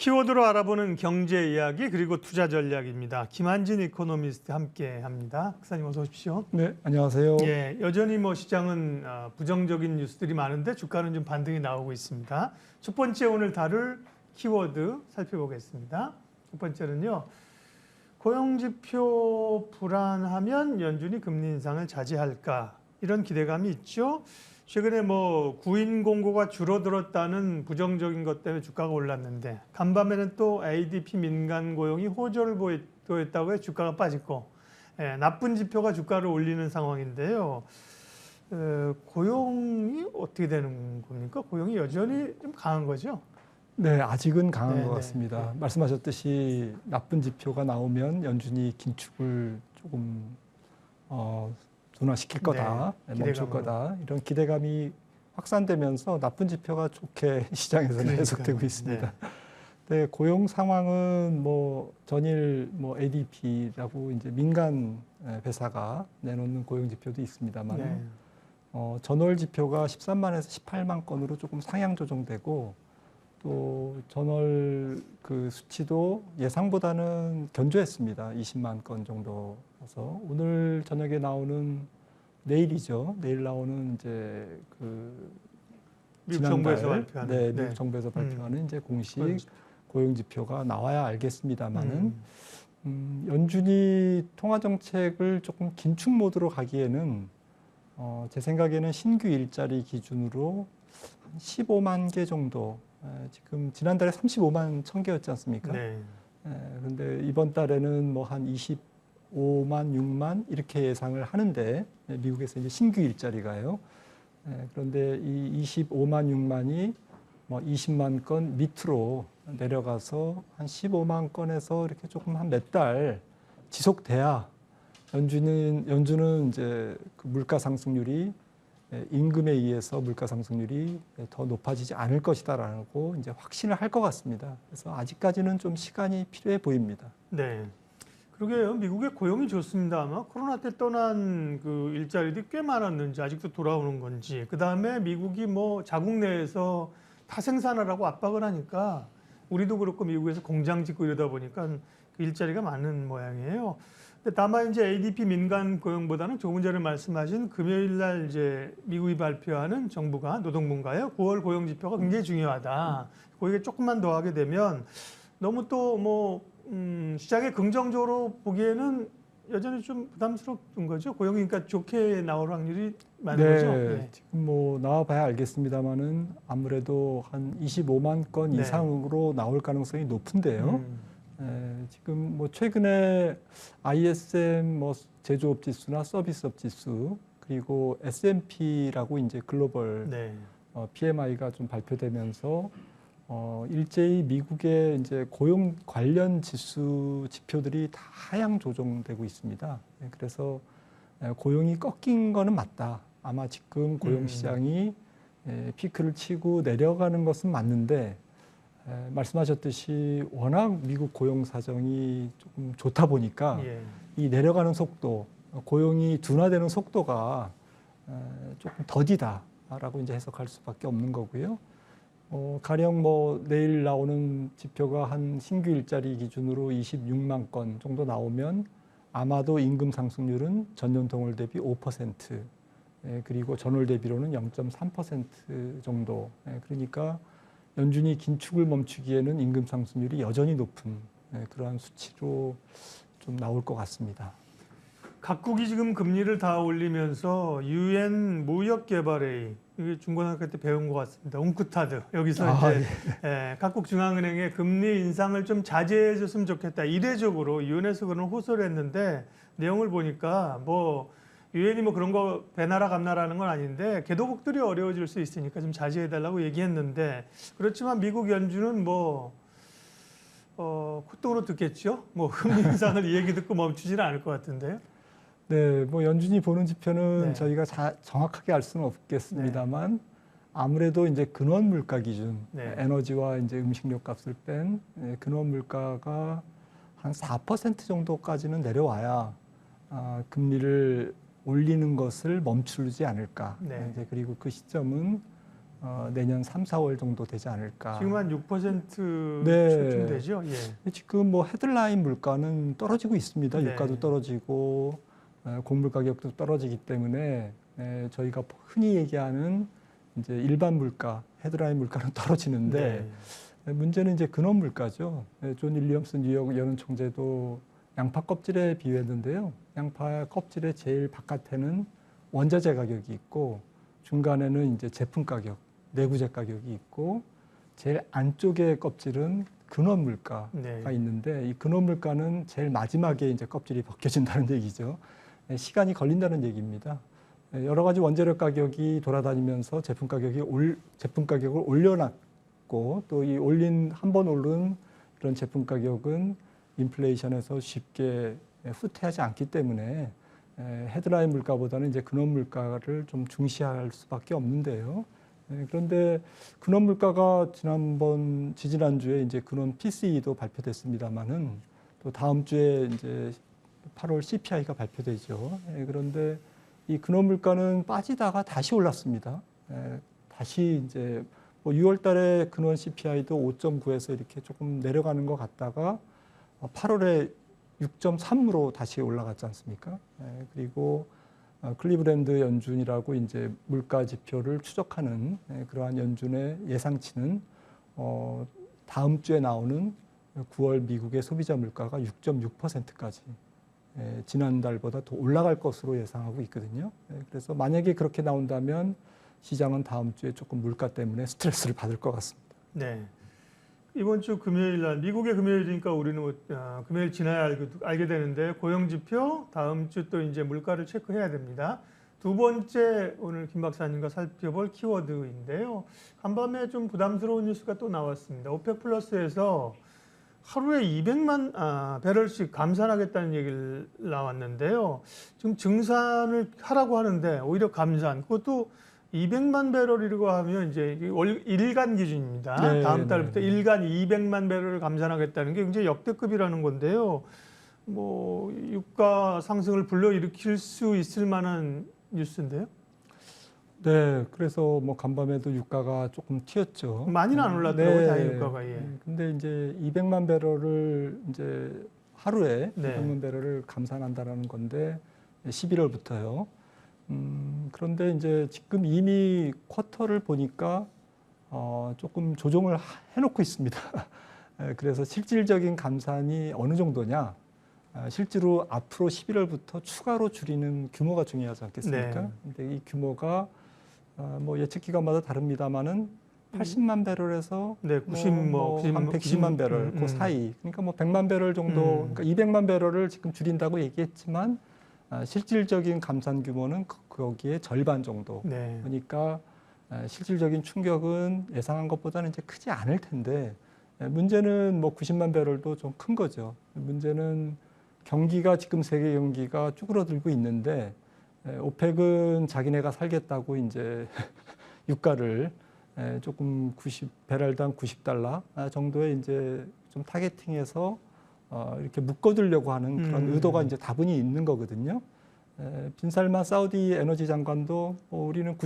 키워드로 알아보는 경제 이야기 그리고 투자 전략입니다. 김한진 이코노미스트 함께합니다. 박사님 어서 오십시오. 네, 안녕하세요. 예, 여전히 시장은 부정적인 뉴스들이 많은데 주가는 좀 반등이 나오고 있습니다. 첫 번째 오늘 다룰 키워드 살펴보겠습니다. 첫 번째는요. 고용지표 불안하면 연준이 금리 인상을 자제할까 이런 기대감이 있죠. 최근에 구인 공고가 줄어들었다는 부정적인 것 때문에 주가가 올랐는데 간밤에는 또 ADP 민간 고용이 호조를 보였다고 해서 주가가 빠지고 나쁜 지표가 주가를 올리는 상황인데요. 고용이 어떻게 되는 겁니까? 고용이 여전히 좀 강한 거죠? 네, 아직은 강한 네, 것 네, 같습니다. 네. 말씀하셨듯이 나쁜 지표가 나오면 연준이 긴축을 조금 둔화시킬 거다, 네, 멈출 거다 이런 기대감이 확산되면서 나쁜 지표가 좋게 시장에서는 해석되고 있습니다. 네, 고용 상황은 전일 ADP라고 이제 민간 회사가 내놓는 고용 지표도 있습니다만 네. 전월 지표가 13만에서 18만 건으로 조금 상향 조정되고 또 전월 그 수치도 예상보다는 견조했습니다. 20만 건 정도여서 오늘 저녁에 나오는 내일이죠. 내일 나오는 이제 미국 정부에서 발표하는 미국 정부에서 발표하는 이제 공식 고용 지표가 나와야 알겠습니다만은 연준이 통화 정책을 조금 긴축 모드로 가기에는 제 생각에는 신규 일자리 기준으로 한 15만 개 정도. 지금 지난달에 35만 1,000개였지 않습니까? 네. 그런데 이번 달에는 한 25만, 6만 이렇게 예상을 하는데 미국에서 이제 신규 일자리가요. 그런데 이 25만, 6만이 20만 건 밑으로 내려가서 한 15만 건에서 이렇게 조금 한 몇 달 지속돼야 연준은 이제 그 물가 상승률이 임금에 의해서 물가 상승률이 더 높아지지 않을 것이다라고 이제 확신을 할 것 같습니다. 그래서 아직까지는 좀 시간이 필요해 보입니다. 네. 그러게요. 미국의 고용이 좋습니다. 아마 코로나 때 떠난 그 일자리들이 꽤 많았는지 아직도 돌아오는 건지 그 다음에 미국이 자국 내에서 다 생산하라고 압박을 하니까 우리도 그렇고 미국에서 공장 짓고 이러다 보니까 그 일자리가 많은 모양이에요. 근데 다만 이제 ADP 민간 고용보다는 조금 전에 말씀하신 금요일 날 이제 미국이 발표하는 정부가 노동부인가요? 9월 고용 지표가 굉장히 중요하다. 거기에 조금만 더 하게 되면 너무 또 시장에 긍정적으로 보기에는 여전히 좀 부담스러운 거죠. 고용이 그러니까 좋게 나올 확률이 많은 거죠. 네. 지금 나와봐야 알겠습니다만은 아무래도 한 25만 건 이상으로 나올 가능성이 높은데요. 지금 최근에 ISM 제조업 지수나 서비스업 지수 그리고 S&P라고 이제 글로벌 PMI가 좀 발표되면서 일제히 미국의 이제 고용 관련 지표들이 다 하향 조정되고 있습니다. 그래서 고용이 꺾인 거는 맞다. 아마 지금 고용 시장이 피크를 치고 내려가는 것은 맞는데 말씀하셨듯이 워낙 미국 고용 사정이 조금 좋다 보니까 이 내려가는 속도, 고용이 둔화되는 속도가 조금 더디다라고 이제 해석할 수밖에 없는 거고요. 가령 내일 나오는 지표가 한 신규 일자리 기준으로 26만 건 정도 나오면 아마도 임금 상승률은 전년 동월 대비 5%, 그리고 전월 대비로는 0.3% 정도. 그러니까 연준이 긴축을 멈추기에는 임금 상승률이 여전히 높은 그러한 수치로 좀 나올 것 같습니다. 각국이 지금 금리를 다 올리면서 유엔 무역개발회의, 이게 중고등학교 때 배운 것 같습니다. 웅크타드. 여기서 이제 각국 중앙은행의 금리 인상을 좀 자제해 줬으면 좋겠다. 이례적으로 유엔에서 그런 호소를 했는데 내용을 보니까 유엔이 그런 거 배나라 감나라는 건 아닌데 개도국들이 어려워질 수 있으니까 좀 자제해달라고 얘기했는데 그렇지만 미국 연준은 콧등으로 듣겠죠. 금리 인상을 이 얘기 듣고 멈추지는 않을 것 같은데요. 네, 연준이 보는 지표는 저희가 정확하게 알 수는 없겠습니다만 아무래도 이제 근원 물가 기준, 에너지와 이제 음식료 값을 뺀 근원 물가가 한 4% 정도까지는 내려와야 금리를 올리는 것을 멈추지 않을까. 이제 그리고 그 시점은 내년 3, 4월 정도 되지 않을까. 지금 한 6%쯤 네. 되죠. 예. 지금 뭐 헤드라인 물가는 떨어지고 있습니다. 네. 유가도 떨어지고 곡물 가격도 떨어지기 때문에 저희가 흔히 얘기하는 이제 일반 물가, 헤드라인 물가는 떨어지는데 문제는 이제 근원 물가죠. 존 윌리엄슨 뉴욕 연은 총재도 양파 껍질에 비유했는데요. 양파 껍질의 제일 바깥에는 원자재 가격이 있고 중간에는 이제 제품 가격, 내구재 가격이 있고 제일 안쪽의 껍질은 근원 물가가 있는데 이 근원 물가는 제일 마지막에 이제 껍질이 벗겨진다는 얘기죠. 시간이 걸린다는 얘기입니다. 여러 가지 원재료 가격이 돌아다니면서 제품 가격을 올려놨고 또 이 한 번 오른 이런 제품 가격은 인플레이션에서 쉽게 후퇴하지 않기 때문에 헤드라인 물가보다는 이제 근원 물가를 좀 중시할 수밖에 없는데요. 그런데 근원 물가가 지지난주에 이제 근원 PCE도 발표됐습니다만은 또 다음 주에 이제 8월 CPI가 발표되죠. 그런데 이 근원 물가는 빠지다가 다시 올랐습니다. 다시 이제 뭐 6월 달에 근원 CPI도 5.9에서 이렇게 조금 내려가는 것 같다가 8월에 6.3으로 다시 올라갔지 않습니까? 그리고 클리브랜드 연준이라고 이제 물가 지표를 추적하는 그러한 연준의 예상치는 다음 주에 나오는 9월 미국의 소비자 물가가 6.6%까지 지난달보다 더 올라갈 것으로 예상하고 있거든요. 그래서 만약에 그렇게 나온다면 시장은 다음 주에 조금 물가 때문에 스트레스를 받을 것 같습니다. 네. 이번 주 금요일 날 미국의 금요일이니까 우리는 금요일 지나야 알게 되는데 고용지표 다음 주 또 이제 물가를 체크해야 됩니다. 두 번째 오늘 김 박사님과 살펴볼 키워드인데요. 간밤에 좀 부담스러운 뉴스가 또 나왔습니다. 오펙 플러스에서 하루에 200만 배럴씩 감산하겠다는 얘기를 나왔는데요. 지금 증산을 하라고 하는데 오히려 감산, 그것도 200만 배럴이라고 하면 이제 일간 기준입니다. 네, 다음 달부터 네. 일간 200만 배럴을 감산하겠다는 게 굉장히 역대급이라는 건데요. 뭐 유가 상승을 불러일으킬 수 있을 만한 뉴스인데요. 네, 그래서 뭐 간밤에도 유가가 조금 튀었죠. 많이는 안 올랐더라고요, 네. 다행 유가가. 예. 근데 이제 200만 배럴을 이제 하루에 네. 200만 배럴을 감산한다라는 건데 11월부터요. 그런데 이제 지금 이미 쿼터를 보니까 조금 조정을 해놓고 있습니다. 그래서 실질적인 감산이 어느 정도냐? 실제로 앞으로 11월부터 추가로 줄이는 규모가 중요하지 않겠습니까? 네. 근데 이 규모가 뭐 예측 기관마다 다릅니다만은 80만 배럴에서 네, 90한 한 110만 배럴 그 사이. 그러니까 뭐 100만 배럴 정도, 그러니까 200만 배럴을 지금 줄인다고 얘기했지만 실질적인 감산 규모는 거기에 절반 정도. 네. 그러니까 실질적인 충격은 예상한 것보다는 이제 크지 않을 텐데 문제는 뭐 90만 배럴도 좀 큰 거죠. 문제는 경기가 지금 세계 경기가 쭈그러들고 있는데 오펙은 자기네가 살겠다고 이제 유가를 조금 배럴당 90달러 정도의 이제 좀 타겟팅해서 이렇게 묶어두려고 하는 그런 의도가 이제 다분히 있는 거거든요. 빈살만 사우디 에너지 장관도 우리는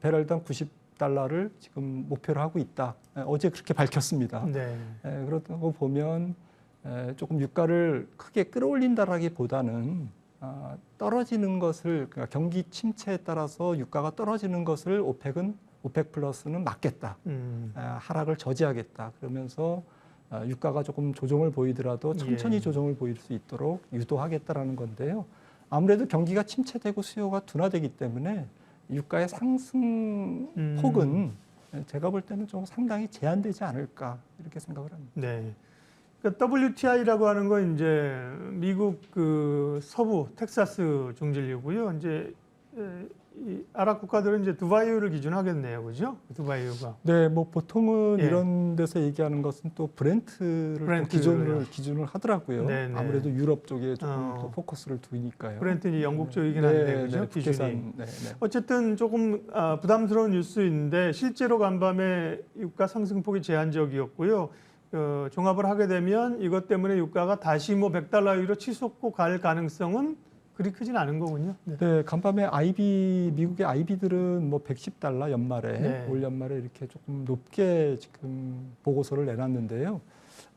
배럴당 90달러를 지금 목표로 하고 있다. 어제 그렇게 밝혔습니다. 네. 그렇다고 보면 조금 유가를 크게 끌어올린다라기보다는 떨어지는 것을, 그러니까 경기 침체에 따라서 유가가 떨어지는 것을 오펙 플러스는 막겠다. 하락을 저지하겠다. 그러면서 유가가 조금 조정을 보이더라도 천천히 조정을 보일 수 있도록 유도하겠다라는 건데요. 아무래도 경기가 침체되고 수요가 둔화되기 때문에 유가의 상승 폭은 제가 볼 때는 좀 상당히 제한되지 않을까 이렇게 생각을 합니다. 네. 그러니까 WTI라고 하는 건 이제 미국 그 서부 텍사스 중진유고요. 이제 이 아랍 국가들은 이제 두바이유를 기준하겠네요, 그죠? 두바이유가. 네, 뭐 보통은 예. 이런 데서 얘기하는 것은 또 브렌트를 또 기준을 하더라고요. 네네. 아무래도 유럽 쪽에 조금 또 포커스를 두니까요. 브렌트는 영국 쪽이긴 한데, 그죠? 기준이. 어쨌든 조금 부담스러운 뉴스인데 실제로 간밤에 유가 상승폭이 제한적이었고요. 종합을 하게 되면 이것 때문에 유가가 다시 뭐 $100 위로 치솟고 갈 가능성은 그리 크진 않은 거군요. 네. 네, 간밤에 미국의 IB들은 뭐 $110 연말에 네. 올 연말에 이렇게 조금 높게 지금 보고서를 내놨는데요.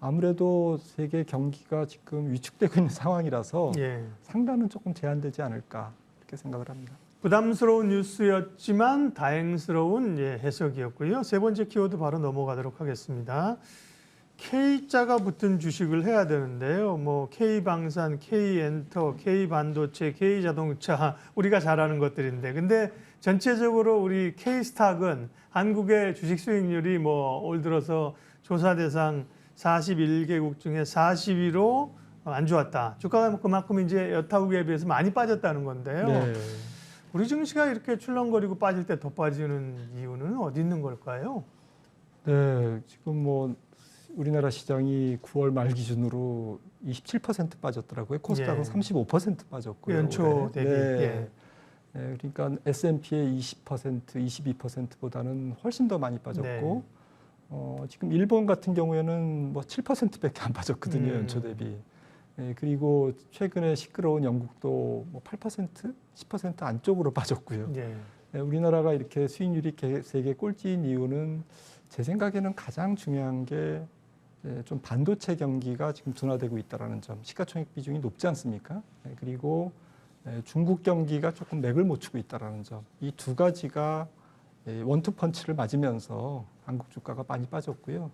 아무래도 세계 경기가 지금 위축되고 있는 상황이라서 예. 상단은 조금 제한되지 않을까 이렇게 생각을 합니다. 부담스러운 뉴스였지만 다행스러운 해석이었고요. 세 번째 키워드 바로 넘어가도록 하겠습니다. K자가 붙은 주식을 해야 되는데요. 뭐 K방산, K엔터, K반도체, K자동차 우리가 잘 아는 것들인데 근데 전체적으로 우리 K스탁은 한국의 주식 수익률이 뭐 올 들어서 조사 대상 41개국 중에 40위로 안 좋았다. 주가가 그만큼 이제 여타국에 비해서 많이 빠졌다는 건데요. 네. 우리 증시가 이렇게 출렁거리고 빠질 때 더 빠지는 이유는 어디 있는 걸까요? 네, 지금 뭐 우리나라 시장이 9월 말 기준으로 27% 빠졌더라고요. 코스닥은 예. 35% 빠졌고요. 연초 올해. 대비. 네. 예. 네, 그러니까 S&P의 20%, 22%보다는 훨씬 더 많이 빠졌고 지금 일본 같은 경우에는 뭐 7%밖에 안 빠졌거든요. 연초 대비. 네, 그리고 최근에 시끄러운 영국도 뭐 8%, 10% 안쪽으로 빠졌고요. 예. 네, 우리나라가 이렇게 수익률이 세계 꼴찌인 이유는 제 생각에는 가장 중요한 게 좀 반도체 경기가 지금 둔화되고 있다는 점, 시가총액 비중이 높지 않습니까? 네, 그리고 중국 경기가 조금 맥을 못 추고 있다는 점, 이 두 가지가 원투펀치를 맞으면서 한국 주가가 많이 빠졌고요.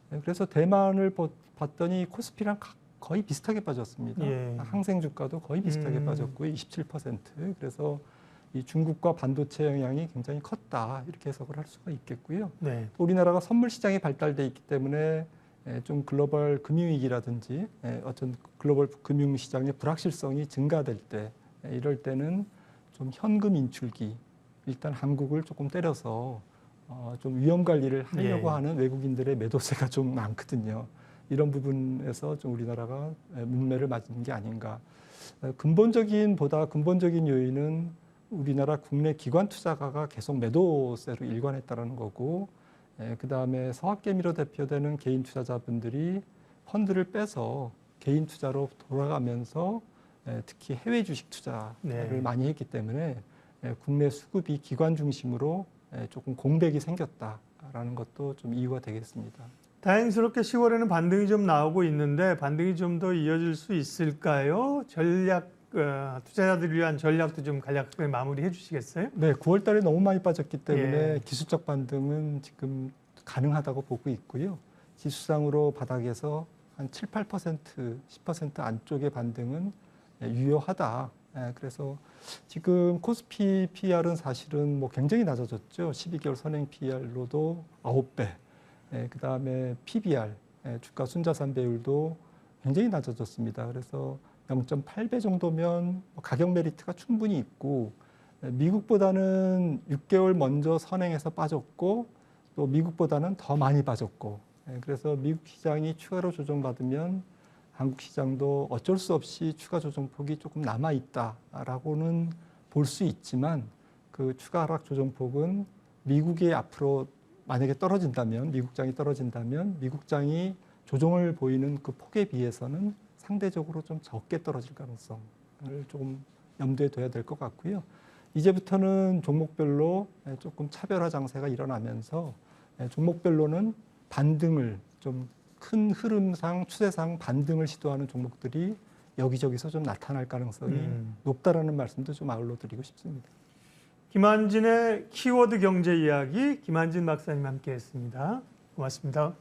네, 그래서 대만을 봤더니 코스피랑 거의 비슷하게 빠졌습니다. 예. 항생 주가도 거의 비슷하게 빠졌고요, 27%. 그래서 이 중국과 반도체 영향이 굉장히 컸다 이렇게 해석을 할 수가 있겠고요. 네. 우리나라가 선물 시장이 발달돼 있기 때문에 좀 글로벌 금융위기라든지 어떤 글로벌 금융시장의 불확실성이 증가될 때 이럴 때는 좀 현금 인출기 일단 한국을 조금 때려서 좀 위험 관리를 하려고 하는 외국인들의 매도세가 좀 많거든요. 이런 부분에서 좀 우리나라가 문매를 맞은 게 아닌가. 근본적인 요인은 우리나라 국내 기관 투자가가 계속 매도세로 일관했다는 거고, 그 다음에 서학개미로 대표되는 개인 투자자분들이 펀드를 빼서 개인 투자로 돌아가면서 특히 해외 주식 투자를 많이 했기 때문에 국내 수급이 기관 중심으로 조금 공백이 생겼다라는 것도 좀 이유가 되겠습니다. 다행스럽게 10월에는 반등이 좀 나오고 있는데 반등이 좀 더 이어질 수 있을까요? 투자자들을 위한 전략도 좀 간략하게 마무리해 주시겠어요? 네, 9월 달에 너무 많이 빠졌기 때문에 기술적 반등은 지금 가능하다고 보고 있고요. 지수상으로 바닥에서 한 7, 8%, 10% 안쪽의 반등은 유효하다. 그래서 지금 코스피 PR은 사실은 뭐 굉장히 낮아졌죠. 12개월 선행 PR로도 9배. 그 다음에 PBR, 주가 순자산 배율도 굉장히 낮아졌습니다. 그래서 0.8배 정도면 가격 메리트가 충분히 있고 미국보다는 6개월 먼저 선행해서 빠졌고 또 미국보다는 더 많이 빠졌고 그래서 미국 시장이 추가로 조정받으면 한국 시장도 어쩔 수 없이 추가 조정폭이 조금 남아있다라고는 볼 수 있지만 그 추가 하락 조정폭은 미국이 앞으로 만약에 떨어진다면 미국장이 떨어진다면 미국장이 조정을 보이는 그 폭에 비해서는 상대적으로 좀 적게 떨어질 가능성을 조금 염두에 둬야 될 것 같고요. 이제부터는 종목별로 조금 차별화 장세가 일어나면서 종목별로는 반등을 좀 큰 흐름상 추세상 반등을 시도하는 종목들이 여기저기서 좀 나타날 가능성이 높다라는 말씀도 좀 아울러 드리고 싶습니다. 김한진의 키워드 경제 이야기 김한진 박사님 함께했습니다. 고맙습니다.